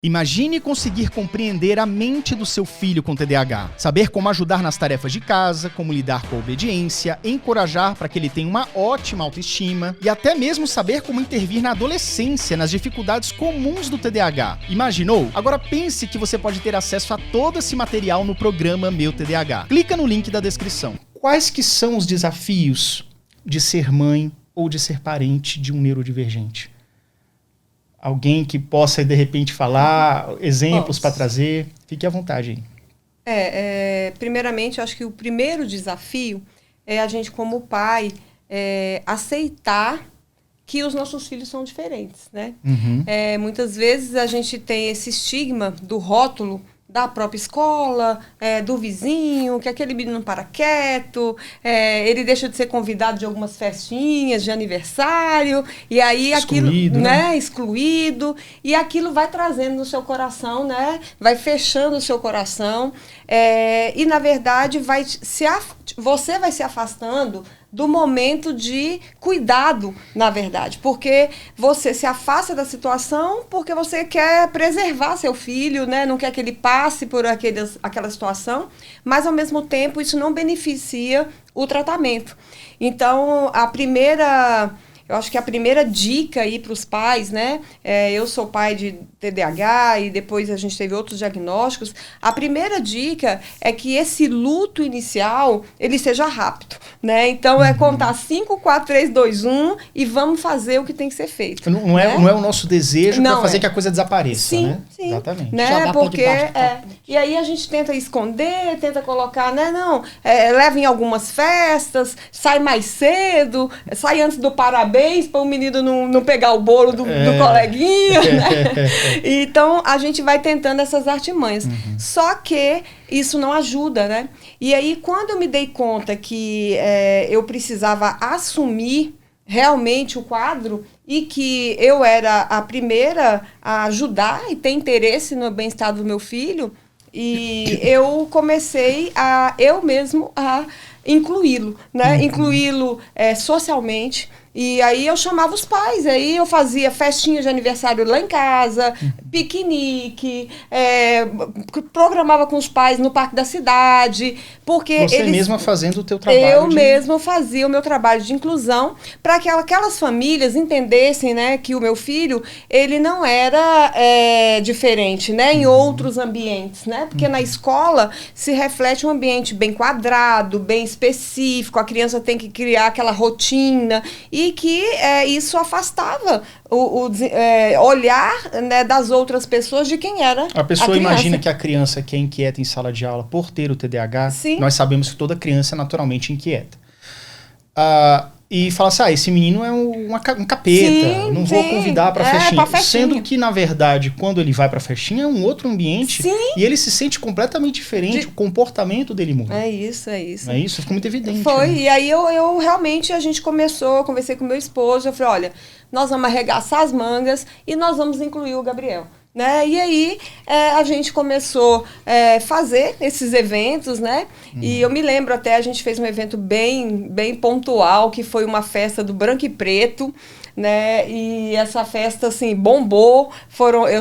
Imagine conseguir compreender a mente do seu filho com TDAH, saber como ajudar nas tarefas de casa, como lidar com a obediência, encorajar para que ele tenha uma ótima autoestima e até mesmo saber como intervir na adolescência, nas dificuldades comuns do TDAH. Imaginou? Agora pense que você pode ter acesso a todo esse material no programa Meu TDAH. Clica no link da descrição. Quais que são os desafios de ser mãe ou de ser parente de um neurodivergente? Alguém que possa, de repente, falar, exemplos para trazer. Fique à vontade aí. Primeiramente, eu acho que o primeiro desafio é a gente, como pai, aceitar que os nossos filhos são diferentes, né? Uhum. Muitas vezes a gente tem esse estigma do rótulo da própria escola, do vizinho, que aquele menino não para quieto, ele deixa de ser convidado de algumas festinhas de aniversário, e aí excluído, aquilo, né? Excluído, e aquilo vai trazendo no seu coração, né? Vai fechando o seu coração, e na verdade você vai se afastando do momento de cuidado, na verdade, porque você se afasta da situação porque você quer preservar seu filho, né? Não quer que ele passe por aquela situação, mas ao mesmo tempo isso não beneficia o tratamento. Então, eu acho que a primeira dica aí para os pais, né? Eu sou pai de TDAH e depois a gente teve outros diagnósticos. A primeira dica é que esse luto inicial, ele seja rápido, né? Então, é contar 5, 4, 3, 2, 1 e vamos fazer o que tem que ser feito. Não é o nosso desejo para fazer que a coisa desapareça, sim, né? Sim, exatamente. Né? Porque, e aí a gente tenta esconder, tenta colocar, né? Leva em algumas festas, sai mais cedo, sai antes do parabéns, para o menino não pegar o bolo do coleguinha, né? Então, a gente vai tentando essas artimanhas. Só que isso não ajuda, né? E aí, quando eu me dei conta que eu precisava assumir realmente o quadro e que eu era a primeira a ajudar e ter interesse no bem-estar do meu filho, e eu comecei eu mesmo a incluí-lo, né? Incluí-lo socialmente. E aí eu chamava os pais, aí eu fazia festinha de aniversário lá em casa, piquenique, programava com os pais no parque da cidade, porque Você mesma fazendo o teu trabalho. Mesma fazia o meu trabalho de inclusão, para que aquelas famílias entendessem, né, que o meu filho, ele não era diferente, né, em outros ambientes, né, porque na escola se reflete um ambiente bem quadrado, bem específico, a criança tem que criar aquela rotina, e que isso afastava o olhar, né, das outras pessoas de quem era a pessoa. Imagina que a criança que é inquieta em sala de aula por ter o TDAH, Sim. Nós sabemos que toda criança é naturalmente inquieta. E fala assim, esse menino é um capeta, não vou convidar para festinha. Sendo que, na verdade, quando ele vai para festinha, é um outro ambiente. Sim. E ele se sente completamente diferente, o comportamento dele muda. É isso. Não é isso? Ficou muito evidente. Foi, né? E aí eu realmente, a gente começou, conversei com meu esposo, eu falei, olha, nós vamos arregaçar as mangas e nós vamos incluir o Gabriel. Né? E aí a gente começou a fazer esses eventos, né? E eu me lembro até, a gente fez um evento bem pontual, que foi uma festa do Branco e Preto, né? E essa festa, assim, bombou.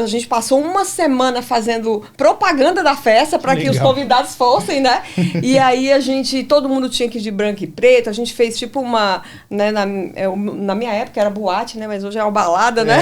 A gente passou uma semana fazendo propaganda da festa para que os convidados fossem, né? E aí todo mundo tinha que ir de branco e preto. A gente fez tipo uma, né? Na minha época era boate, né? Mas hoje é uma balada, né?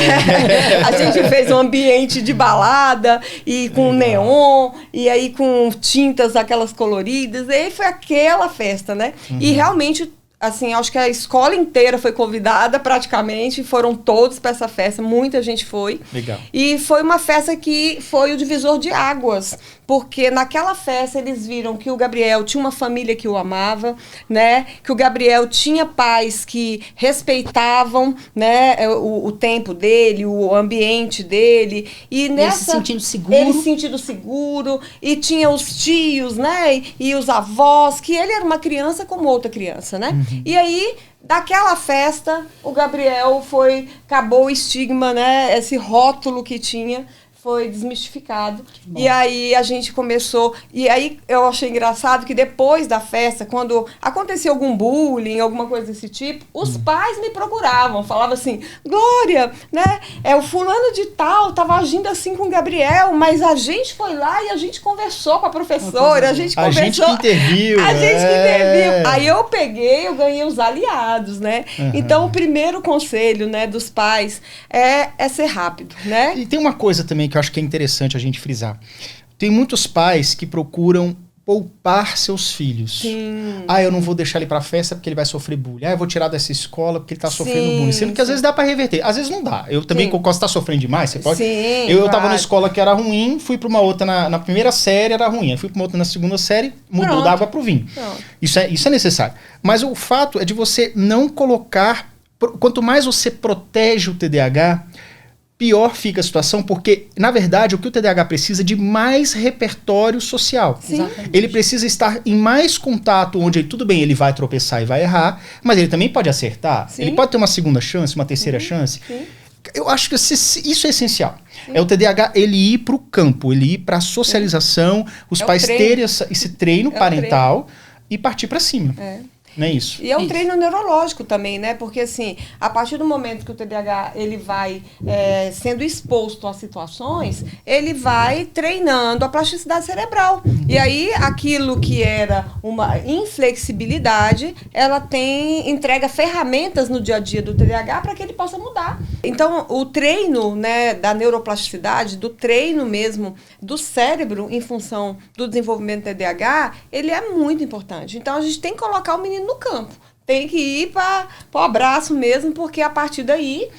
A gente fez um ambiente de balada e com neon, e aí com tintas aquelas coloridas. E aí foi aquela festa, né? E realmente, assim, acho que a escola inteira foi convidada praticamente, foram todos para essa festa, muita gente foi. Legal. E foi uma festa que foi o divisor de águas, porque naquela festa eles viram que o Gabriel tinha uma família que o amava, né? Que o Gabriel tinha pais que respeitavam, né, o tempo dele, o ambiente dele. E ele se sentindo seguro. Ele se sentindo seguro. E tinha os tios, né? E os avós, que ele era uma criança como outra criança, né? E aí, daquela festa, o Gabriel acabou o estigma, né? Esse rótulo que tinha, foi desmistificado. E aí a gente começou... E aí eu achei engraçado que depois da festa, quando acontecia algum bullying, alguma coisa desse tipo, os pais me procuravam, falavam assim, Glória, né? O fulano de tal estava agindo assim com o Gabriel, mas a gente foi lá e a gente conversou com a professora, a gente conversou... A gente que interviu. A gente que interviu. Aí eu ganhei os aliados, né? Então o primeiro conselho, né, dos pais é ser rápido, né? E tem uma coisa também que eu acho que é interessante a gente frisar. Tem muitos pais que procuram poupar seus filhos. Sim. Eu não vou deixar ele pra festa porque ele vai sofrer bullying. Eu vou tirar dessa escola porque ele tá sofrendo bullying. Sendo que às vezes dá pra reverter. Às vezes não dá. Eu também, quando você tá sofrendo demais, você pode... Eu tava na escola que era ruim, fui pra uma outra na primeira série, era ruim. Aí fui pra uma outra na segunda série, mudou da água pro vinho. Isso é necessário. Mas o fato é de você não colocar... Quanto mais você protege o TDAH, pior fica a situação, porque, na verdade, o que o TDAH precisa é de mais repertório social. Ele precisa estar em mais contato, onde tudo bem, ele vai tropeçar e vai errar, mas ele também pode acertar. Ele pode ter uma segunda chance, uma terceira chance. Eu acho que isso é essencial. É o TDAH, ele ir para o campo, ele ir para a socialização, os pais terem esse treino parental e partir para cima. Não é isso? E é um treino neurológico também, né? Porque, assim, a partir do momento que o TDAH ele vai sendo exposto a situações, ele vai treinando a plasticidade cerebral. E aí, aquilo que era uma inflexibilidade, ela entrega ferramentas no dia a dia do TDAH para que ele possa mudar. Então, o treino, né, da neuroplasticidade, do treino mesmo do cérebro em função do desenvolvimento do TDAH, ele é muito importante. Então, a gente tem que colocar o menino no campo. Tem que ir para o abraço mesmo, porque a partir daí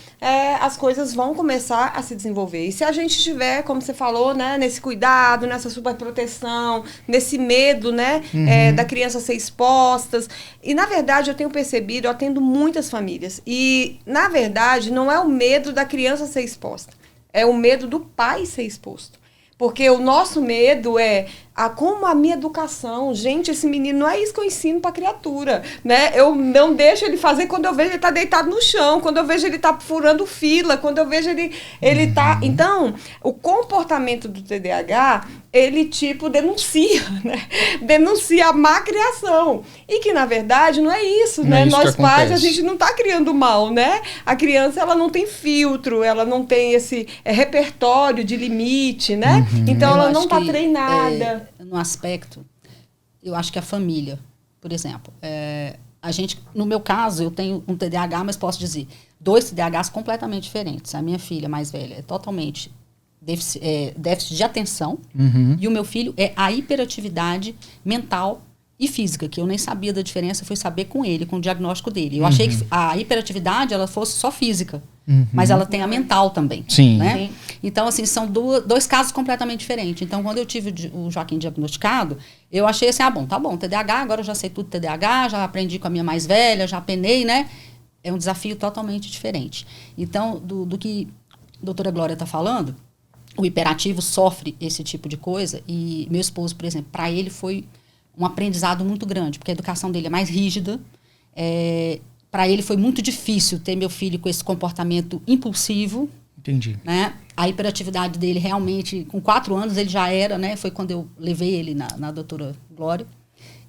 as coisas vão começar a se desenvolver. E se a gente estiver, como você falou, né, nesse cuidado, nessa superproteção, nesse medo, né, da criança ser exposta. E, na verdade, eu tenho percebido, eu atendo muitas famílias. E, na verdade, não é o medo da criança ser exposta. É o medo do pai ser exposto. Porque o nosso medo como a minha educação, gente, esse menino não é isso que eu ensino para a criatura, né? Eu não deixo ele fazer quando eu vejo ele tá deitado no chão, quando eu vejo ele tá furando fila, quando eu vejo ele tá... Então, o comportamento do TDAH, ele tipo denuncia, né? Denuncia a má criação. E que, na verdade, não é isso, né? Nós pais, a gente não tá criando mal, né? A criança, ela não tem filtro, ela não tem esse repertório de limite, né? Então, ela não tá treinada. No aspecto, eu acho que a família, por exemplo, a gente, no meu caso, eu tenho um TDAH, mas posso dizer, 2 TDAHs completamente diferentes. A minha filha mais velha é totalmente déficit de atenção, e o meu filho é a hiperatividade mental e física, que eu nem sabia da diferença, fui saber com ele, com o diagnóstico dele. Eu achei que a hiperatividade, ela fosse só física, mas ela tem a mental também. Né? Então, assim, são 2 casos completamente diferentes. Então, quando eu tive o Joaquim diagnosticado, eu achei assim, tá bom, TDAH, agora eu já sei tudo TDAH, já aprendi com a minha mais velha, já penei, né? É um desafio totalmente diferente. Então, do que a doutora Glória está falando, o hiperativo sofre esse tipo de coisa, e meu esposo, por exemplo, para ele foi um aprendizado muito grande, porque a educação dele é mais rígida. Para ele foi muito difícil ter meu filho com esse comportamento impulsivo. Entendi. Né? A hiperatividade dele realmente, com 4 anos ele já era, né? Foi quando eu levei ele na doutora Glória.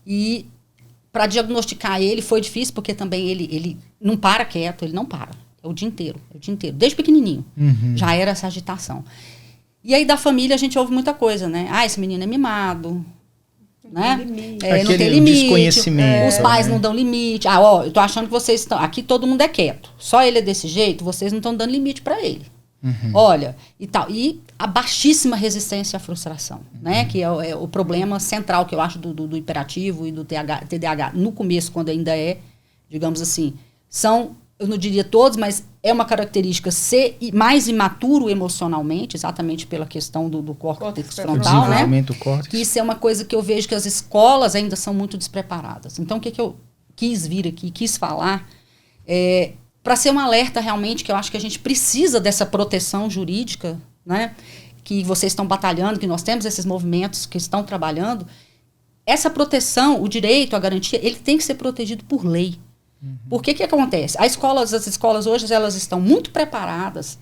E para diagnosticar ele foi difícil, porque também ele não para quieto, ele não para. É o dia inteiro, desde pequenininho. Já era essa agitação. E aí da família a gente ouve muita coisa, né? Esse menino é mimado. Né? Não tem limite, desconhecimento, os pais não dão limite. Eu tô achando que vocês estão... Aqui todo mundo é quieto. Só ele é desse jeito, vocês não estão dando limite para ele. Olha, e tal. E a baixíssima resistência à frustração, né? Que é o problema central que eu acho do hiperativo e do TDAH. No começo, quando ainda digamos assim, eu não diria todos, mas é uma característica ser mais imaturo emocionalmente, exatamente pela questão do córtex frontal, né? Do córtex. Que isso é uma coisa que eu vejo que as escolas ainda são muito despreparadas. Então, o que eu quis vir aqui, quis falar, para ser um alerta realmente, que eu acho que a gente precisa dessa proteção jurídica, né? Que vocês estão batalhando, que nós temos esses movimentos que estão trabalhando. Essa proteção, o direito, a garantia, ele tem que ser protegido por lei. Por que acontece? As escolas hoje, elas estão muito preparadas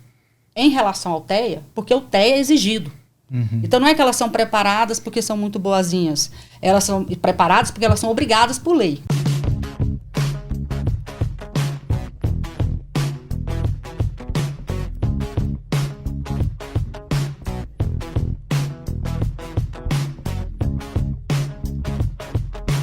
em relação ao TEA, porque o TEA é exigido. Então não é que elas são preparadas porque são muito boazinhas. Elas são preparadas porque elas são obrigadas por lei.